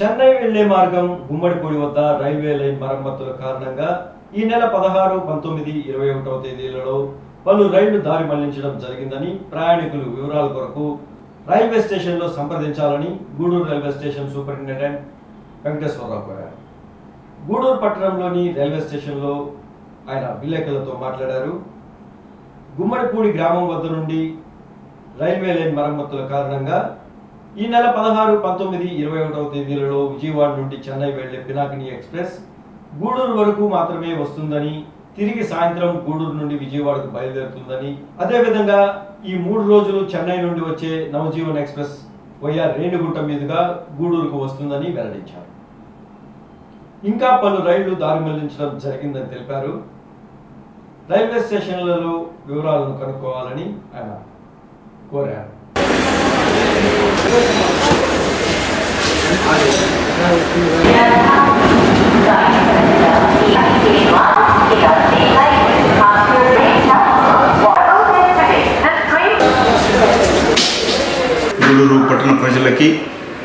చెన్నై వెళ్లే మార్గం గుమ్మడిపూడి వద్ద రైల్వే లైన్ మరమ్మతుల కారణంగా ఈ నెల 16, 19, 21వ తేదీలలో పలు రైళ్లు దారి మళ్లించడం జరిగిందని ప్రయాణికులు వివరాల కొరకు రైల్వే స్టేషన్లో సంప్రదించాలని Gudur railway station superintendent Venkateswararao కోరారు. గూడూరు పట్టణంలోని రైల్వే స్టేషన్లో ఆయన విలేకరులతో మాట్లాడారు. గుమ్మడిపూడి గ్రామం వద్ద నుండి రైల్వే లైన్ మరమ్మతుల కారణంగా ఈ నెల 16, 19, 21వ తేదీలలో విజయవాడ నుండి చెన్నై వెళ్లే పినాకిని ఎక్స్ప్రెస్ గూడూరు వరకు మాత్రమే వస్తుందని, తిరిగి సాయంత్రం గూడూరు నుండి విజయవాడకు బయలుదేరుతుందని, అదేవిధంగా ఈ 3 రోజులు చెన్నై నుండి వచ్చే నవజీవన్ ఎక్స్ప్రెస్ వయా రేణిగుంట మీదుగా గూడూరుకు వస్తుందని వెల్లడించారు. ఇంకా పలు రైళ్లు దారి మళ్లించడం జరిగిందని తెలిపారు. రైల్వే స్టేషన్లలో వివరాలను కనుక్కోవాలని ఆయన కోరారు. గూడూరు పట్టణ ప్రజలకి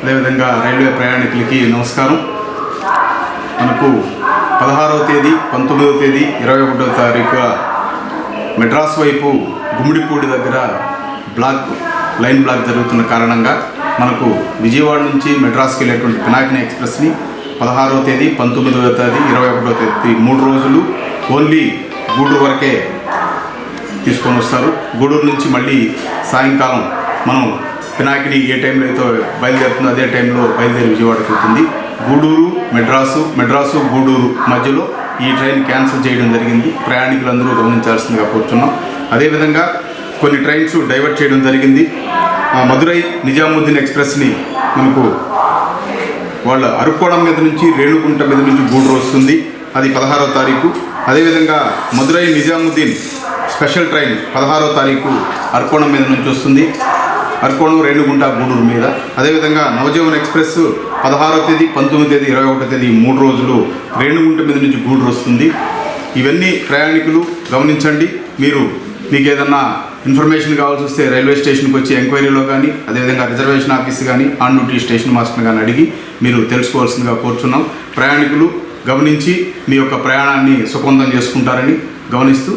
అదేవిధంగా రైల్వే ప్రయాణికులకి నమస్కారం. మనకు 16వ తేదీ, 19వ తేదీ, 21వ తారీఖు మెడ్రాస్ వైపు గుమ్మిడిపూడి దగ్గర లైన్ బ్లాక్ జరుగుతున్న కారణంగా మనకు విజయవాడ నుంచి మెడ్రాస్కి వెళ్ళేటువంటి పినాకిని ఎక్స్ప్రెస్ని 16వ తేదీ, 19వ తేదీ, 21వ తేదీ 3 రోజులు ఓన్లీ గూడూరు వరకే తీసుకొని వస్తారు. గూడూరు నుంచి మళ్ళీ సాయంకాలం మనం పినాకిని ఏ టైంలో అయితే బయలుదేరుతుందో అదే టైంలో బయలుదేరి విజయవాడకి వెళ్తుంది. గూడూరు మెడ్రాసు గూడూరు మధ్యలో ఈ ట్రైన్ క్యాన్సిల్ చేయడం జరిగింది. ప్రయాణికులందరూ గమనించాల్సిందిగా కోరుతున్నాం. అదేవిధంగా కొన్ని ట్రైన్స్ డైవర్ట్ చేయడం జరిగింది. మదురై నిజాముద్దీన్ ఎక్స్ప్రెస్ని మనకు వాళ్ళ అరుక్కోణం మీద నుంచి రేణుగుంట మీద నుంచి గూడూరు వస్తుంది, అది 16వ తారీఖు. అదేవిధంగా మదురై నిజాముద్దీన్ స్పెషల్ ట్రైన్ 16వ తారీఖు అరుక్కోణం మీద నుంచి వస్తుంది, అరుక్కోణం రేణుగుంట గూడూరు మీద. అదేవిధంగా నవజీవన్ ఎక్స్ప్రెస్ 16వ తేదీ, 19వ తేదీ, 21వ తేదీ 3 రోజులు రేణుగుంట మీద నుంచి గూడూరు వస్తుంది. ఇవన్నీ ప్రయాణికులు గమనించండి. మీకు ఏదన్నా ఇన్ఫర్మేషన్ కావాల్సి వస్తే రైల్వే స్టేషన్కి వచ్చి ఎంక్వైరీలో కానీ, అదేవిధంగా రిజర్వేషన్ ఆఫీస్ కానీ, ఆన్ డ్యూటీ స్టేషన్ మాస్టర్ కానీ అడిగి మీరు తెలుసుకోవాల్సిందిగా కోరుచున్నాం. ప్రయాణికులు గమనించి మీ యొక్క ప్రయాణాన్ని సుఖవంతం చేసుకుంటారని గమనిస్తూ